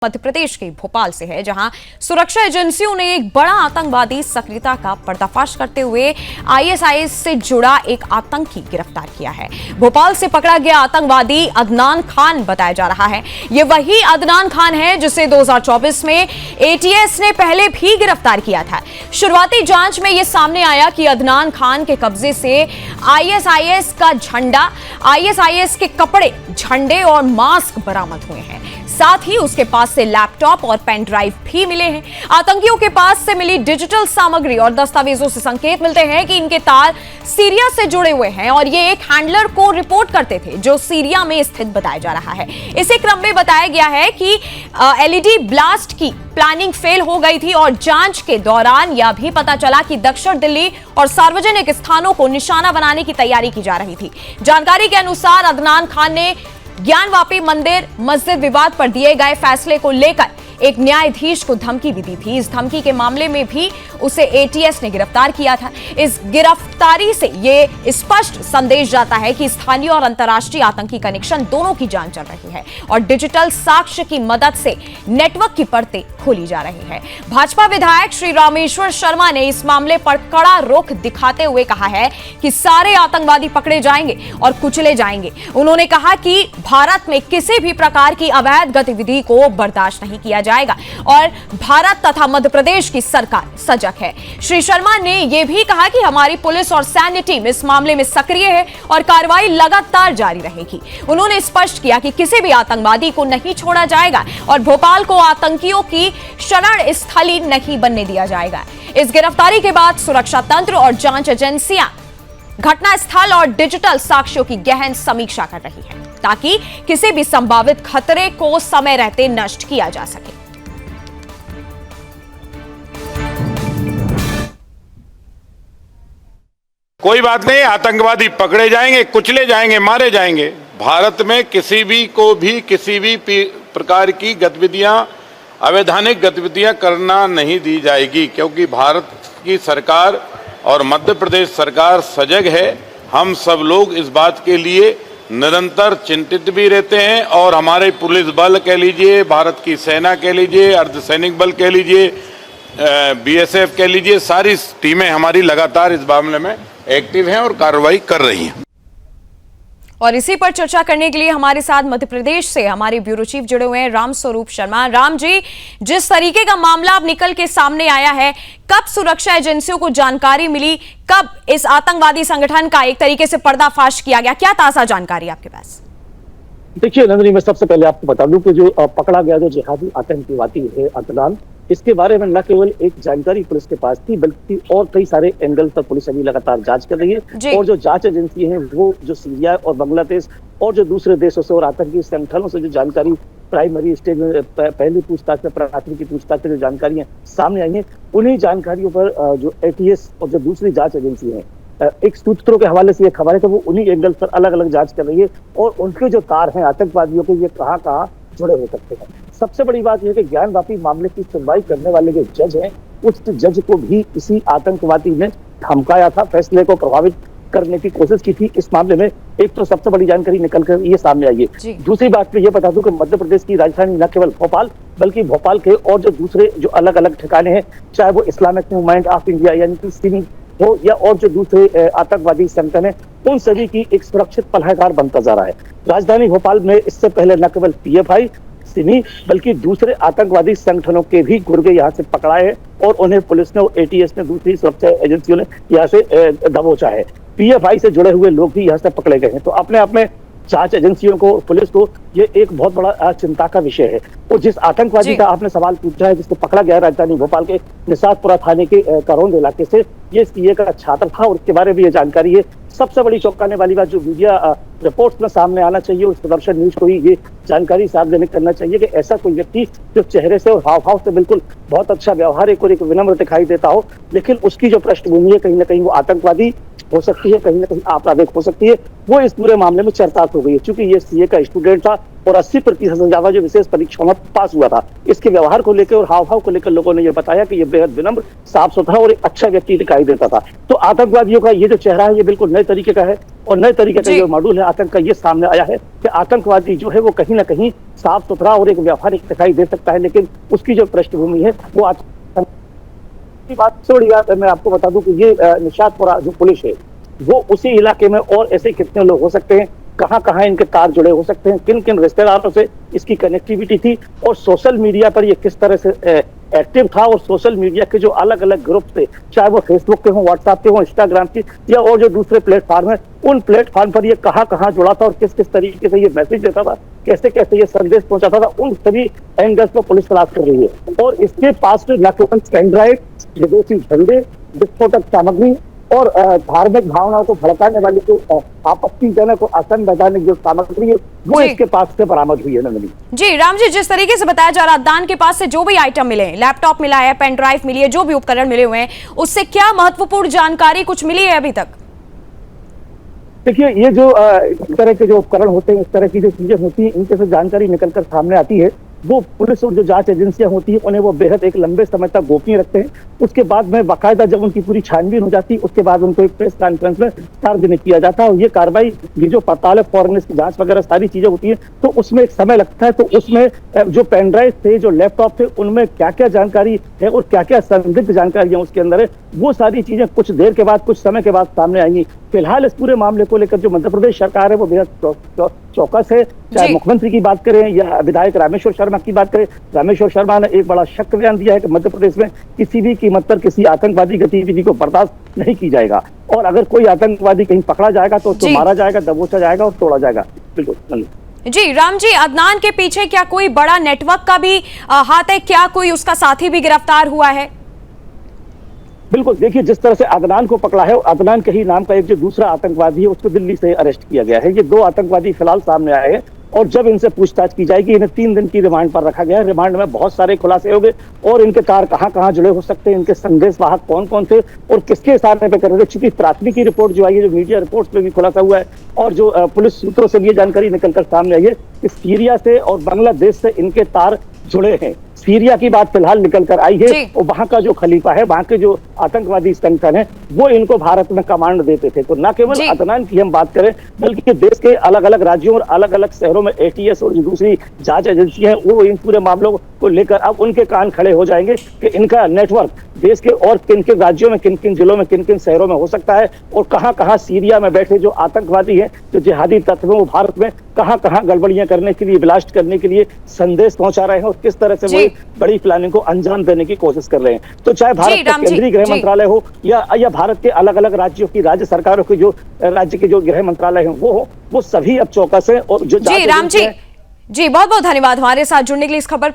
मध्य प्रदेश के भोपाल से है, जहां सुरक्षा एजेंसियों ने एक बड़ा आतंकवादी सक्रियता का पर्दाफाश करते हुए आईएसआईएस से जुड़ा एक आतंकी गिरफ्तार किया है। भोपाल से पकड़ा गया आतंकवादी अदनान खान बताया जा रहा है। यह वही अदनान खान है जिसे 2024 में एटीएस ने पहले भी गिरफ्तार किया था। शुरुआती जांच में यह सामने आया कि अदनान खान के कब्जे से आईएसआईएस का झंडा, आईएसआईएस के कपड़े, झंडे और मास्क बरामद हुए हैं। साथ ही उसके पास से लैपटॉप और पेन ड्राइव भी मिले हैं। आतंकियों के पास से मिली डिजिटल सामग्री और दस्तावेजों से संकेत मिलते हैं कि इनके तार सीरिया से जुड़े हुए हैं और ये एक हैंडलर को रिपोर्ट करते थे जो सीरिया में स्थित बताया जा रहा है। इसी क्रम में बताया गया है कि एलईडी ब्लास्ट की प्लानिंग फेल हो गई थी और जांच के दौरान यह भी पता चला कि दक्षिण दिल्ली और सार्वजनिक स्थानों को निशाना बनाने की तैयारी की जा रही थी। जानकारी के अनुसार अदनान खान ने ज्ञानवापी मंदिर मस्जिद विवाद पर दिए गए फैसले को लेकर एक न्यायाधीश को धमकी भी दी थी। इस धमकी के मामले में भी उसे एटीएस ने गिरफ्तार किया था। इस गिरफ्तारी से यह स्पष्ट संदेश जाता है कि स्थानीय और अंतर्राष्ट्रीय आतंकी कनेक्शन दोनों की जांच चल रही है और डिजिटल साक्ष्य की मदद से नेटवर्क की परतें खोली जा रही है। भाजपा विधायक श्री रामेश्वर शर्मा ने इस मामले पर कड़ा रुख दिखाते हुए कहा है कि सारे आतंकवादी पकड़े जाएंगे और कुचले जाएंगे। उन्होंने कहा कि भारत में किसी भी प्रकार की अवैध गतिविधि को बर्दाश्त नहीं किया जाएगा और भारत तथा मध्य प्रदेश की सरकार सजग है। श्री शर्मा ने यह भी कहा कि हमारी पुलिस और सैन्य टीम इस मामले में सक्रिय है और कार्रवाई लगातार जारी रहेगी। उन्होंने स्पष्ट किया कि किसी भी आतंकवादी को नहीं छोड़ा जाएगा और भोपाल को आतंकियों की शरण स्थली नहीं बनने दिया जाएगा। इस गिरफ्तारी के बाद सुरक्षा तंत्र और जांच एजेंसियां घटनास्थल और डिजिटल साक्ष्यों की गहन समीक्षा कर रही है ताकि किसी भी संभावित खतरे को समय रहते नष्ट किया जा सके। कोई बात नहीं, आतंकवादी पकड़े जाएंगे, कुचले जाएंगे, मारे जाएंगे। भारत में किसी भी प्रकार की गतिविधियां, अवैधानिक गतिविधियां करना नहीं दी जाएगी, क्योंकि भारत की सरकार और मध्य प्रदेश सरकार सजग है। हम सब लोग इस बात के लिए निरंतर चिंतित भी रहते हैं और हमारे पुलिस बल कह लीजिए, भारत की सेना कह लीजिए, अर्धसैनिक बल कह लीजिए, बीएसएफ कह लीजिए, सारी टीमें हमारी लगातार इस मामले में एक्टिव हैं और कार्रवाई कर रही हैं। और इसी पर चर्चा करने के लिए हमारे साथ मध्य प्रदेश से हमारे ब्यूरो चीफ जुड़े हुए हैं राम स्वरूप शर्मा। राम जी, जिस तरीके का मामला अब निकल के सामने आया है, कब सुरक्षा एजेंसियों को जानकारी मिली, कब इस आतंकवादी संगठन का एक तरीके से पर्दाफाश किया गया, क्या ताजा जानकारी आपके पास? देखिए नंदिनी, मैं सबसे पहले आपको बता दूं कि जो पकड़ा गया जो जिहादी आतंकवादी है अदनान, इसके बारे में न केवल एक जानकारी पुलिस के पास थी बल्कि और कई सारे एंगल पर पुलिस अभी लगातार जांच कर रही है और जो जांच एजेंसी है वो जो सीरिया और बांग्लादेश और जो दूसरे देशों से और आतंकी संगठनों से जो जानकारी प्राइमरी स्टेज में पहली पूछताछ में, प्राथमिक पूछताछ में जो जानकारियां सामने आई है, उन्हीं जानकारियों पर जो एटीएस और जो दूसरी जांच एजेंसी है, एक सूत्रों के हवाले से ये खबर है कि वो उन्हीं एंगल पर अलग अलग जांच कर रही है और उनके जो तार हैं आतंकवादियों के, ये कहाँ जुड़े हो सकते हैं। सबसे बड़ी बात यह है कि ज्ञानवापी मामले की सुनवाई करने वाले जो जज हैं, उस जज को भी इसी आतंकवादी ने धमकाया था, फैसले को प्रभावित करने की कोशिश की थी इस मामले में। एक तो सबसे बड़ी जानकारी निकल कर ये सामने आई है। दूसरी बात मैं ये बता दूं कि मध्य प्रदेश की राजधानी न केवल भोपाल बल्कि भोपाल के और जो दूसरे जो अलग अलग ठिकाने हैं, चाहे वो इस्लामिक मूवमेंट ऑफ इंडिया यानी कि सिमी हो या और जो दूसरे आतंकवादी संगठन है, उन सभी की एक सुरक्षित पनाहगार बनता जा रहा है। राजधानी भोपाल में इससे पहले न केवल पीएफआई, सिमी बल्कि दूसरे आतंकवादी संगठनों के भी गुर्गे यहाँ से पकड़ाए हैं और उन्हें पुलिस ने और एटीएस ने, दूसरी सुरक्षा एजेंसियों ने यहाँ से दबोचा है। पीएफआई से जुड़े हुए लोग भी यहाँ से पकड़े गए हैं। तो अपने आप में जांच एजेंसियों को, पुलिस को ये एक बहुत बड़ा चिंता का विषय है। और जिस आतंकवादी का आपने सवाल पूछा है जिसको पकड़ा गया राजधानी भोपाल के निसादपुरा थाने के करौंद इलाके से, ये सीए का छात्र था और उसके बारे में ये जानकारी है। सबसे बड़ी चौंकाने वाली बात जो मीडिया रिपोर्ट्स में सामने आना चाहिए, उस प्रदर्शन न्यूज को ही ये जानकारी सार्वजनिक करना चाहिए कि ऐसा कोई व्यक्ति जो चेहरे से और हाव भाव से बिल्कुल बहुत अच्छा व्यवहारिक और एक विनम्र दिखाई देता हो, लेकिन उसकी जो पृष्ठभूमि है कहीं ना कहीं वो आतंकवादी हो सकती है, कहीं ना कहीं आपराधिक हो सकती है, वो इस पूरे मामले में चर्चा हो गई है। चूंकि ये सीए का स्टूडेंट था और 80% से ज्यादा जो विशेष परीक्षाओं में पास हुआ था। इसके व्यवहार को लेकर और हाव भाव को लेकर लोगों ने ये बताया कि ये बेहद विनम्र, साफ सुथरा और एक अच्छा व्यक्ति दिखाई देता था। तो आतंकवादियों का ये जो चेहरा है ये बिल्कुल नए तरीके का है और नए तरीके का जो मॉड्यूल है आतंक का ये सामने आया है कि आतंकवादी जो है वो कहीं ना कहीं साफ सुथरा और एक व्यवहारिक दिखाई दे सकता है, लेकिन उसकी जो पृष्ठभूमि है वो आतंक की बात छोड़ी बात। मैं आपको बता दूं कि ये निशातपुरा जो पुलिस है वो उसी इलाके में और ऐसे कितने लोग हो सकते हैं, कहां कहां इनके तार जुड़े हो सकते हैं, किन किन रिश्तेदारों से इसकी कनेक्टिविटी थी और सोशल मीडिया पर ये किस तरह से एक्टिव था और सोशल मीडिया के जो अलग अलग ग्रुप थे, चाहे वो फेसबुक के हों, व्हाट्सएप के हों, इंस्टाग्राम के या और जो दूसरे प्लेटफॉर्म है, उन प्लेटफॉर्म पर ये कहां कहां जुड़ा था और किस किस तरीके से ये मैसेज देता था, कैसे कैसे ये संदेश पहुंचाता था, उन सभी एंगल्स पर पुलिस तलाश कर रही है। और इसके पास न केवल पेन ड्राइव, विदेशी झंडे, विस्फोटक सामग्री और धार्मिक भावनाओं को भड़काने वाली जो आपत्तिजनक और असंवैधानिक जो सामग्री है वो इसके पास से बरामद हुई है। नंदिनी जी, राम जी, जिस तरीके से बताया जा रहा है अदनान के पास से जो भी आइटम मिले हैं, लैपटॉप मिला है, पेन ड्राइव मिली है, जो भी उपकरण मिले हुए हैं, उससे क्या महत्वपूर्ण जानकारी कुछ मिली है अभी तक? देखिए, ये जो इस तरह के जो उपकरण होते हैं, इस तरह की जो चीजें होती हैं, इनके से जानकारी निकलकर सामने आती है, वो पुलिस और जो जांच एजेंसियां होती है उन्हें वो बेहद एक लंबे समय तक गोपनीय रखते हैं। उसके बाद में बाकायदा जब उनकी पूरी छानबीन हो जाती है उसके बाद उनको एक प्रेस कॉन्फ्रेंस में सार्वजनिक किया जाता है और ये कार्रवाई, ये जो पड़ताल है, फॉरेंसिक जांच वगैरह सारी चीजें होती है, तो उसमें एक समय लगता है। तो उसमें जो पेन ड्राइव थे, जो लैपटॉप थे, उनमें क्या क्या जानकारी है और क्या क्या संदिग्ध जानकारियां उसके अंदर है, वो सारी चीजें कुछ देर के बाद, कुछ समय के बाद सामने आएंगी। फिलहाल इस पूरे मामले को लेकर जो मध्य प्रदेश सरकार है वो बेहद चौकस है। चाहे मुख्यमंत्री की बात करें या विधायक रामेश्वर शर्मा की बात करें, रामेश्वर शर्मा ने एक बड़ा शक बयान दिया है कि मध्य प्रदेश में किसी भी कीमत पर किसी आतंकवादी गतिविधि को बर्दाश्त नहीं की जाएगा और अगर कोई आतंकवादी कहीं पकड़ा जाएगा तो उसको मारा जाएगा, दबोचा जाएगा और तोड़ा जाएगा। बिल्कुल जी। राम जी, अदनान के पीछे क्या कोई बड़ा नेटवर्क का भी हाथ है? क्या कोई उसका साथी भी गिरफ्तार हुआ है? बिल्कुल, देखिए, जिस तरह से अदनान को पकड़ा है, अदनान कही नाम का एक जो दूसरा आतंकवादी है उसको दिल्ली से अरेस्ट किया गया है। ये दो आतंकवादी फिलहाल सामने आए हैं और जब इनसे पूछताछ की जाएगी, इन्हें 3 दिन की रिमांड पर रखा गया है। रिमांड में बहुत सारे खुलासे होंगे और इनके तार कहां कहां जुड़े हो सकते हैं, इनके संदेश वाहक कौन कौन थे और किसके इशारे पे कर रहे थे। चूंकि प्राथमिकी रिपोर्ट जो आई है, जो मीडिया रिपोर्ट्स में भी खुलासा हुआ है और जो पुलिस सूत्रों से भी ये जानकारी निकलकर सामने आई है कि सीरिया से और बांग्लादेश से इनके तार जुड़े हैं। सीरिया की बात फिलहाल निकल कर आई है और वहां का जो खलीफा है, वहां के जो आतंकवादी संगठन है, वो इनको भारत में कमांड देते थे। तो न केवल अदनान की हम बात करें बल्कि देश के अलग अलग राज्यों और अलग अलग शहरों में एटीएस और दूसरी जांच एजेंसियां हैं, वो इन पूरे मामलों को लेकर अब उनके कान खड़े हो जाएंगे कि इनका नेटवर्क देश के और किन किन राज्यों में, किन किन जिलों में, किन किन शहरों में हो सकता है और कहां कहां सीरिया में बैठे जो आतंकवादी हैं, जो जिहादी तत्व हैं, वो भारत में कहां कहां गड़बड़ियां करने के लिए, ब्लास्ट करने के लिए संदेश पहुंचा रहे हैं और किस तरह से वो बड़ी प्लानिंग को अंजाम देने की कोशिश कर रहे हैं। तो चाहे भारत का केंद्रीय गृह मंत्रालय हो या भारत के अलग अलग राज्यों की, राज्य सरकारों के जो राज्य के जो गृह मंत्रालय हैं वो सभी अब चौकस है। और जो जी, राम जी, बहुत बहुत धन्यवाद हमारे साथ जुड़ने के लिए इस खबर